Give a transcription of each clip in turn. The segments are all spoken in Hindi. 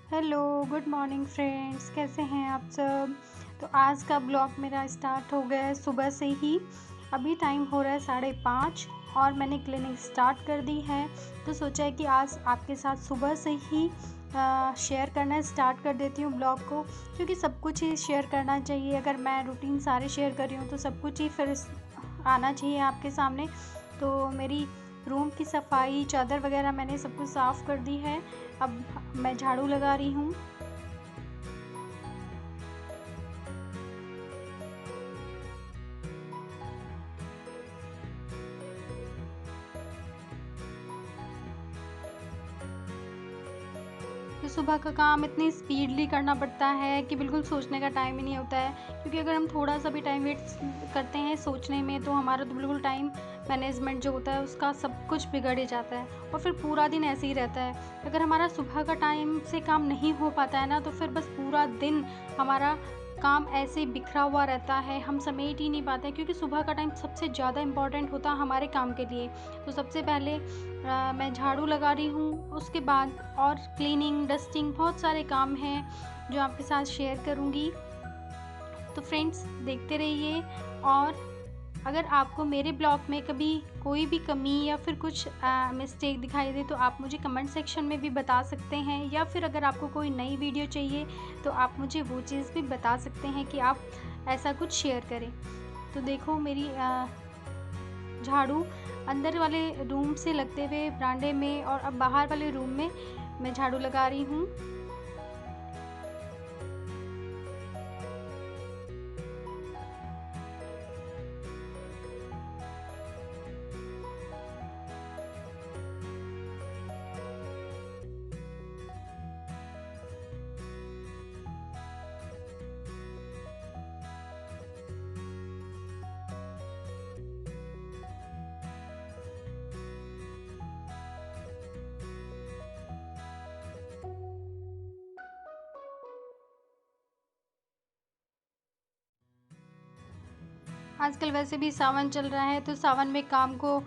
हेलो, गुड मॉर्निंग फ्रेंड्स, कैसे हैं आप सब। तो आज का ब्लॉग मेरा स्टार्ट हो गया है सुबह से ही। अभी टाइम हो रहा है 5:30 और मैंने क्लिनिक स्टार्ट कर दी है। तो सोचा है कि आज आपके साथ सुबह से ही शेयर करना स्टार्ट कर देती हूँ ब्लॉग को, क्योंकि सब कुछ ही शेयर करना चाहिए। अगर मैं रूटीन सारे शेयर कर रही हूँ तो सब कुछ ही फिर आना चाहिए आपके सामने। तो मेरी रूम की सफाई, चादर वगैरह मैंने सब कुछ साफ़ कर दी है। अब मैं झाड़ू लगा रही हूँ। तो सुबह का काम इतनी स्पीडली करना पड़ता है कि बिल्कुल सोचने का टाइम ही नहीं होता है, क्योंकि अगर हम थोड़ा सा भी टाइम वेस्ट करते हैं सोचने में तो हमारा तो बिल्कुल टाइम मैनेजमेंट जो होता है उसका सब कुछ बिगड़ ही जाता है और फिर पूरा दिन ऐसे ही रहता है। अगर हमारा सुबह का टाइम से काम नहीं हो पाता है ना, तो फिर बस पूरा दिन हमारा काम ऐसे बिखरा हुआ रहता है, हम समेट ही नहीं पाते, क्योंकि सुबह का टाइम सबसे ज़्यादा इम्पॉर्टेंट होता है हमारे काम के लिए। तो सबसे पहले मैं झाड़ू लगा रही हूँ, उसके बाद और क्लीनिंग, डस्टिंग, बहुत सारे काम हैं जो आपके साथ शेयर करूँगी। तो फ्रेंड्स देखते रहिए। और अगर आपको मेरे ब्लॉग में कभी कोई भी कमी या फिर कुछ मिस्टेक दिखाई दे तो आप मुझे कमेंट सेक्शन में भी बता सकते हैं, या फिर अगर आपको कोई नई वीडियो चाहिए तो आप मुझे वो चीज़ भी बता सकते हैं कि आप ऐसा कुछ शेयर करें। तो देखो मेरी झाड़ू अंदर वाले रूम से लगते हुए बरामदे में और अब बाहर वाले रूम में मैं झाड़ू लगा रही हूँ। आजकल वैसे भी सावन चल रहा है, तो सावन में काम को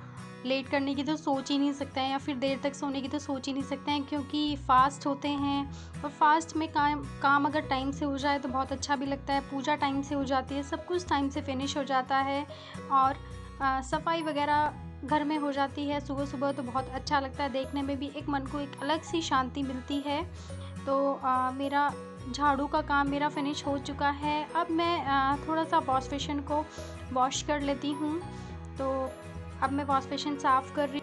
लेट करने की तो सोच ही नहीं सकते हैं, या फिर देर तक सोने की तो सोच ही नहीं सकते हैं, क्योंकि फास्ट होते हैं। और फास्ट में काम अगर टाइम से हो जाए तो बहुत अच्छा भी लगता है। पूजा टाइम से हो जाती है, सब कुछ टाइम से फिनिश हो जाता है और सफाई वगैरह घर में हो जाती है सुबह सुबह, तो बहुत अच्छा लगता है देखने में भी। एक मन को एक अलग सी शांति मिलती है। तो मेरा झाड़ू का काम मेरा फिनिश हो चुका है। अब मैं थोड़ा सा वॉश बेसिन को वॉश कर लेती हूँ। तो अब मैं वॉश बेसिन साफ़ कर रही।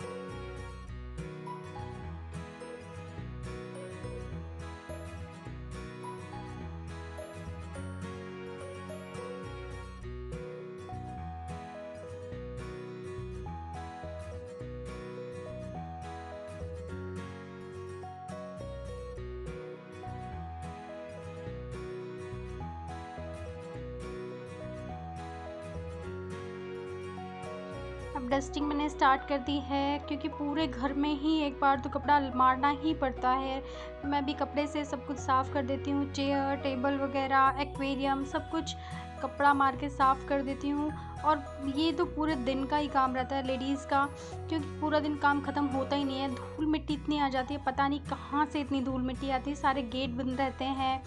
अब डस्टिंग मैंने स्टार्ट कर दी है, क्योंकि पूरे घर में ही एक बार तो कपड़ा मारना ही पड़ता है। तो मैं भी कपड़े से सब कुछ साफ़ कर देती हूँ, चेयर, टेबल वगैरह, एक्वेरियम, सब कुछ कपड़ा मार के साफ़ कर देती हूँ। और ये तो पूरे दिन का ही काम रहता है लेडीज़ का, क्योंकि पूरा दिन काम ख़त्म होता ही नहीं है। धूल मिट्टी इतनी आ जाती है, पता नहीं कहाँ से इतनी धूल मिट्टी आती है। सारे गेट बंद रहते हैं,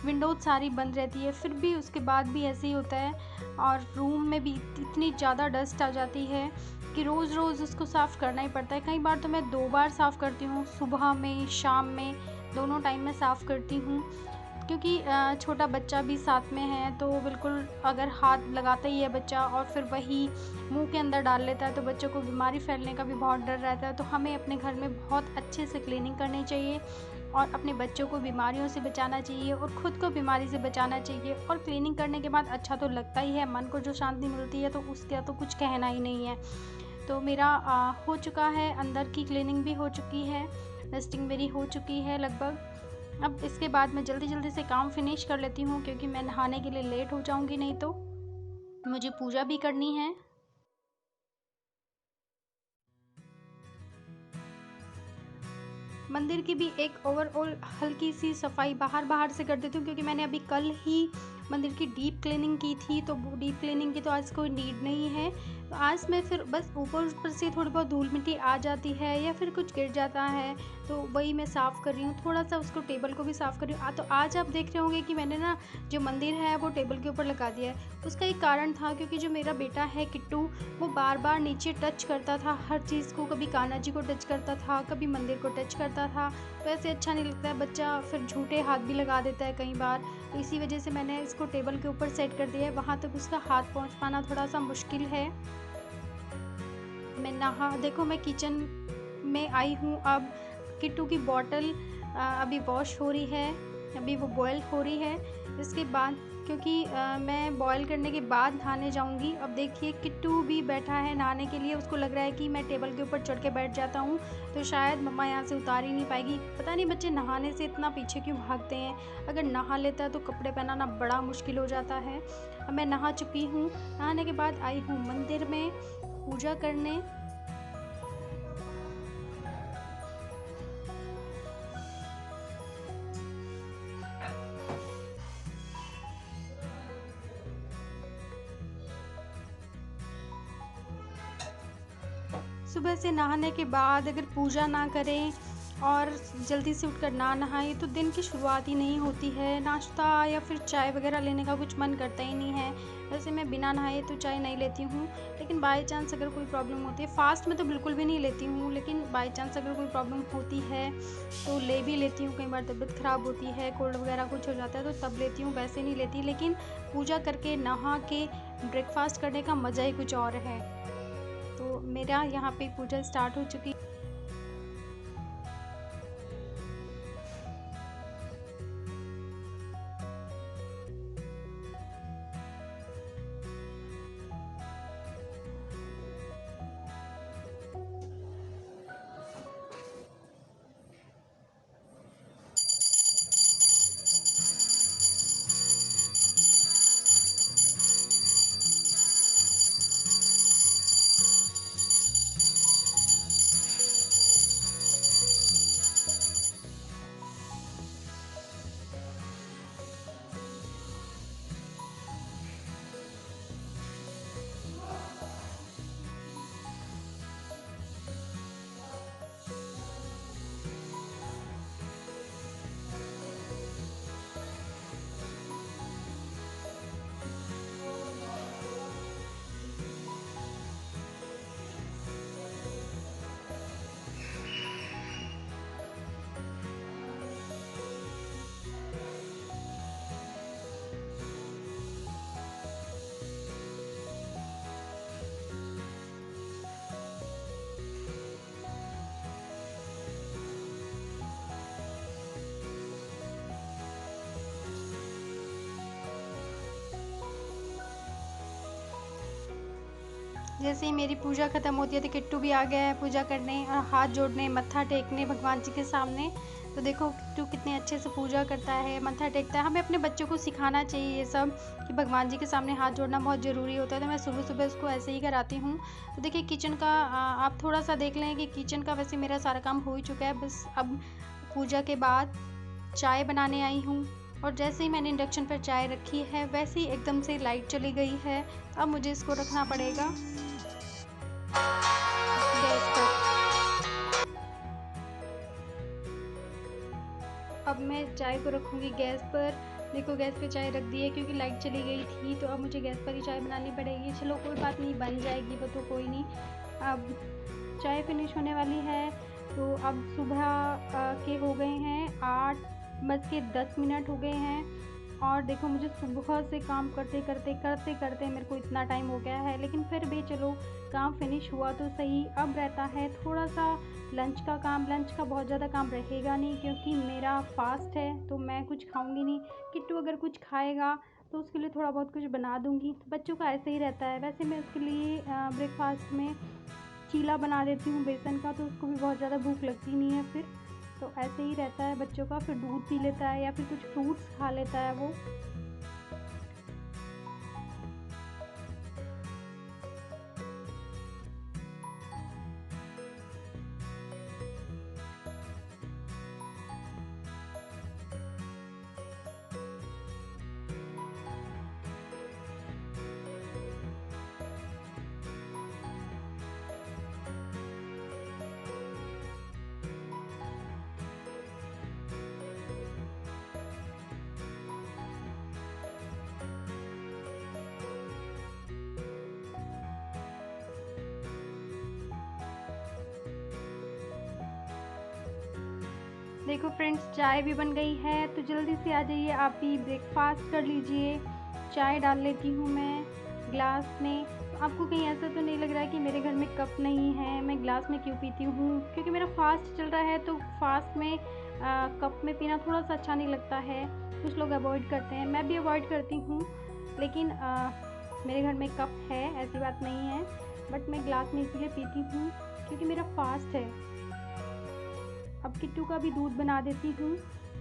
विंडोज़ सारी बंद रहती है, फिर भी उसके बाद भी ऐसे ही होता है। और रूम में भी इतनी ज़्यादा डस्ट आ जाती है कि रोज़ रोज़ उसको साफ़ करना ही पड़ता है। कई बार तो मैं 2 बार साफ़ करती हूँ, सुबह में, शाम में, दोनों टाइम में साफ़ करती हूँ, क्योंकि छोटा बच्चा भी साथ में है। तो बिल्कुल अगर हाथ लगाता ही है बच्चा और फिर वही मुंह के अंदर डाल लेता है तो बच्चों को बीमारी फैलने का भी बहुत डर रहता है। तो हमें अपने घर में बहुत अच्छे से क्लीनिंग करनी चाहिए और अपने बच्चों को बीमारियों से बचाना चाहिए और ख़ुद को बीमारी से बचाना चाहिए। और क्लीनिंग करने के बाद अच्छा तो लगता ही है, मन को जो शांति मिलती है तो उसका तो कुछ कहना ही नहीं है। तो मेरा हो चुका है, अंदर की क्लीनिंग भी हो चुकी है, डस्टिंग मेरी हो चुकी है लगभग। अब इसके बाद मैं जल्दी जल्दी से काम फिनिश कर लेती हूँ, क्योंकि मैं नहाने के लिए लेट हो जाऊँगी, नहीं तो मुझे पूजा भी करनी है। मंदिर की भी एक ओवरऑल हल्की सी सफाई बाहर बाहर से कर देती हूँ, क्योंकि मैंने अभी कल ही मंदिर की डीप क्लीनिंग की थी, तो वो डीप क्लीनिंग की तो आज कोई नीड नहीं है। तो आज मैं फिर बस ऊपर ऊपर से थोड़ी बहुत धूल मिट्टी आ जाती है या फिर कुछ गिर जाता है, तो वही मैं साफ़ कर रही हूँ। थोड़ा-सा उसको टेबल को भी साफ़ कर रही हूँ। तो आज आप देख रहे होंगे कि मैंने ना जो मंदिर है वो टेबल के ऊपर लगा दिया है। उसका एक कारण था, क्योंकि जो मेरा बेटा है किट्टू, वो बार-बार नीचे टच करता था हर चीज़ को, कभी कान्हा जी को टच करता था, कभी मंदिर को टच करता था। तो ऐसे अच्छा नहीं लगता है, बच्चा फिर झूठे हाथ भी लगा देता है कई बार। तो इसी वजह से मैंने इसको टेबल के ऊपर सेट कर दिया है, वहाँ तक उसका हाथ पहुँच पाना थोड़ा-सा मुश्किल है। देखो मैं किचन में आई हूँ अब। किट्टू की बॉटल अभी वॉश हो रही है, अभी वो बॉयल हो रही है। इसके बाद, क्योंकि मैं बॉयल करने के बाद नहाने जाऊँगी। अब देखिए किट्टू भी बैठा है नहाने के लिए, उसको लग रहा है कि मैं टेबल के ऊपर चढ़ के बैठ जाता हूँ तो शायद मम्मा यहाँ से उतार ही नहीं पाएगी। पता नहीं बच्चे नहाने से इतना पीछे क्यों भागते हैं। अगर नहा लेता है तो कपड़े पहनाना बड़ा मुश्किल हो जाता है। अब मैं नहा चुकी हूँ, नहाने के बाद आई हूँ मंदिर में पूजा करने। सुबह से नहाने के बाद अगर पूजा ना करें और जल्दी से उठकर ना नहाएं तो दिन की शुरुआत ही नहीं होती है। नाश्ता या फिर चाय वगैरह लेने का कुछ मन करता ही नहीं है। वैसे मैं बिना नहाए तो चाय नहीं लेती हूँ, लेकिन बाय चांस अगर कोई प्रॉब्लम होती है, फ़ास्ट में तो बिल्कुल भी नहीं लेती हूँ, लेकिन बाय चांस अगर कोई प्रॉब्लम होती है तो ले भी लेती हूँ। कई बार तबीयत ख़राब होती है, कोल्ड वगैरह कुछ हो जाता है तो तब लेती हूँ, वैसे नहीं लेती। लेकिन पूजा करके नहा के ब्रेकफ़ास्ट करने का मज़ा ही कुछ और है। तो मेरा यहाँ पे पूजा स्टार्ट हो चुकी। जैसे ही मेरी पूजा ख़त्म होती है तो किट्टू भी आ गया है पूजा करने और हाथ जोड़ने, मत्था टेकने भगवान जी के सामने। तो देखो किट्टू कितने अच्छे से पूजा करता है, मत्था टेकता है। हमें अपने बच्चों को सिखाना चाहिए ये सब कि भगवान जी के सामने हाथ जोड़ना बहुत ज़रूरी होता है। तो मैं सुबह-सुबह उसको ऐसे ही कराती हूँ। तो देखिए किचन का आप थोड़ा-सा देख लें कि किचन का वैसे मेरा सारा काम हो ही चुका है। बस अब पूजा के बाद चाय बनाने आई हूँ, और जैसे ही मैंने इंडक्शन पर चाय रखी है वैसे ही एकदम से लाइट चली गई है। अब मुझे इसको रखना पड़ेगा गैस पर। अब मैं चाय को रखूँगी गैस पर। देखो गैस पे चाय रख दी है क्योंकि लाइट चली गई थी, तो अब मुझे गैस पर ही चाय बनानी पड़ेगी। चलो कोई बात नहीं, बन जाएगी वो तो, कोई नहीं। अब चाय फिनिश होने वाली है। तो अब सुबह के हो गए हैं 8:10 हो गए हैं। और देखो मुझे सुबह से काम करते करते मेरे को इतना टाइम हो गया है, लेकिन फिर भी चलो काम फिनिश हुआ तो सही। अब रहता है थोड़ा सा लंच का काम। लंच का बहुत ज़्यादा काम रहेगा नहीं क्योंकि मेरा फास्ट है, तो मैं कुछ खाऊंगी नहीं। किट्टू अगर कुछ खाएगा तो उसके लिए थोड़ा बहुत कुछ बना दूंगी। तो बच्चों का ऐसे ही रहता है। वैसे मैं उसके लिए ब्रेकफास्ट में चीला बना देती हूँ बेसन का, तो उसको भी बहुत ज़्यादा भूख लगती नहीं है फिर। तो ऐसे ही रहता है बच्चों का। फिर दूध पी लेता है या फिर कुछ फ्रूट्स खा लेता है वो। देखो फ्रेंड्स, चाय भी बन गई है, तो जल्दी से आ जाइए, आप भी ब्रेकफास्ट कर लीजिए। चाय डाल लेती हूँ मैं ग्लास में। आपको कहीं ऐसा तो नहीं लग रहा है कि मेरे घर में कप नहीं है, मैं ग्लास में क्यों पीती हूँ? क्योंकि मेरा फास्ट चल रहा है, तो फास्ट में कप में पीना थोड़ा सा अच्छा नहीं लगता है। कुछ लोग अवॉइड करते हैं, मैं भी अवॉइड करती हूँ, लेकिन मेरे घर में कप है, ऐसी बात नहीं है। बट मैं ग्लास में इसलिए पीती हूँ क्योंकि मेरा फास्ट है। अब किट्टू का भी दूध बना देती हूँ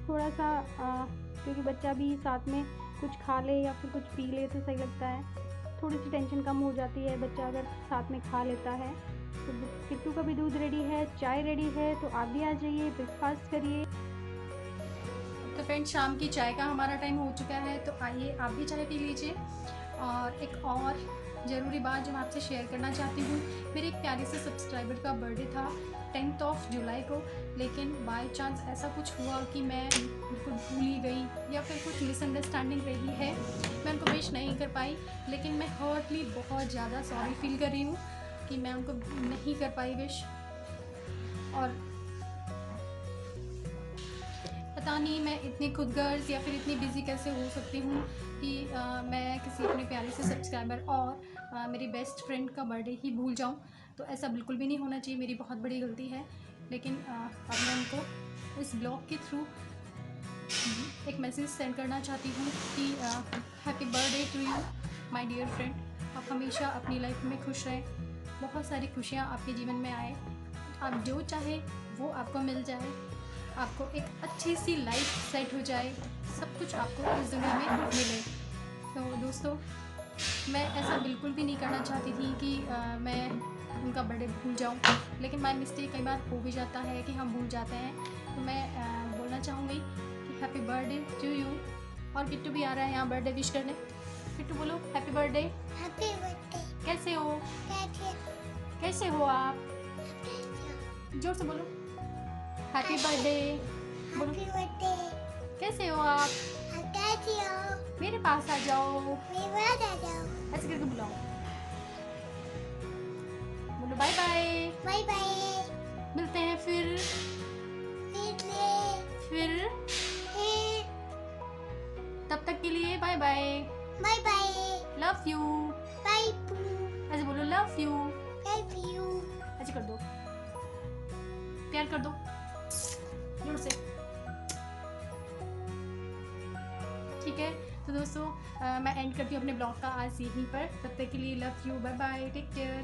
थोड़ा सा, क्योंकि बच्चा भी साथ में कुछ खा ले या फिर कुछ पी ले तो सही लगता है। थोड़ी सी टेंशन कम हो जाती है बच्चा अगर साथ में खा लेता है। तो किट्टू का भी दूध रेडी है, चाय रेडी है, तो आप भी आ जाइए, ब्रेकफास्ट करिए। तो फ्रेंड्स, शाम की चाय का हमारा टाइम हो चुका है, तो आइए आप भी चाय पी लीजिए। और एक और ज़रूरी बात जो मैं आपसे शेयर करना चाहती हूँ, मेरे एक प्यारे से सब्सक्राइबर का बर्थडे था 10 जुलाई को, लेकिन बाय चांस ऐसा कुछ हुआ कि मैं बिल्कुल भूल ही गई या फिर कुछ मिसअंडरस्टैंडिंग रही है, मैं उनको विश नहीं कर पाई। लेकिन मैं हर्टली बहुत ज़्यादा सॉरी फील कर रही हूँ कि मैं उनको नहीं कर पाई विश। और पता नहीं मैं इतनी खुदगर्ज या फिर इतनी बिज़ी कैसे हो सकती हूँ कि मैं किसी अपने प्यारे से सब्सक्राइबर और मेरी बेस्ट फ्रेंड का बर्थडे ही भूल जाऊँ। तो ऐसा बिल्कुल भी नहीं होना चाहिए, मेरी बहुत बड़ी गलती है। लेकिन अब मैं उनको इस ब्लॉग के थ्रू एक मैसेज सेंड करना चाहती हूँ कि happy birthday to you my dear friend. आप हमेशा अपनी लाइफ में खुश रहें, बहुत सारी खुशियाँ आपके जीवन में आए, आप जो चाहे वो आपको मिल जाए, आपको एक अच्छी सी लाइफ सेट हो जाए, सब कुछ आपको इस दुनिया में मिले। तो दोस्तों, मैं ऐसा बिल्कुल भी नहीं करना चाहती थी कि मैं उनका बर्थडे भूल जाऊं, लेकिन बाय मिस्टेक कई बार हो भी जाता है कि हम भूल जाते हैं। तो मैं बोलना चाहूँगी कि हैप्पी बर्थडे टू यू। और किट्टू भी आ रहा है यहाँ बर्थडे विश करने। किट्टू बोलो हैप्पी बर्थडे। Happy birthday. कैसे हो? कैसे कैसे हो आप? जोर से बोलो हैप्पी बर्थडे। बोलो हैप्पी बर्थडे। कैसे हो आप? कैसे हो? मेरे पास आ जाओ, मेरे पास आ जाओ। ऐसे करके बुलाओ। बोलो बाय बाय, बाय बाय। मिलते हैं फिर। तब तक के लिए bye bye, bye bye. Love you. Bye boo. ऐसे बोलो लव यू, लव यू। ऐसे कर दो, प्यार कर दो जोर से। ठीक है, तो दोस्तों मैं एंड करती हूँ अपने ब्लॉग का आज यहीं पर। तब तक के लिए love you, bye bye, take care.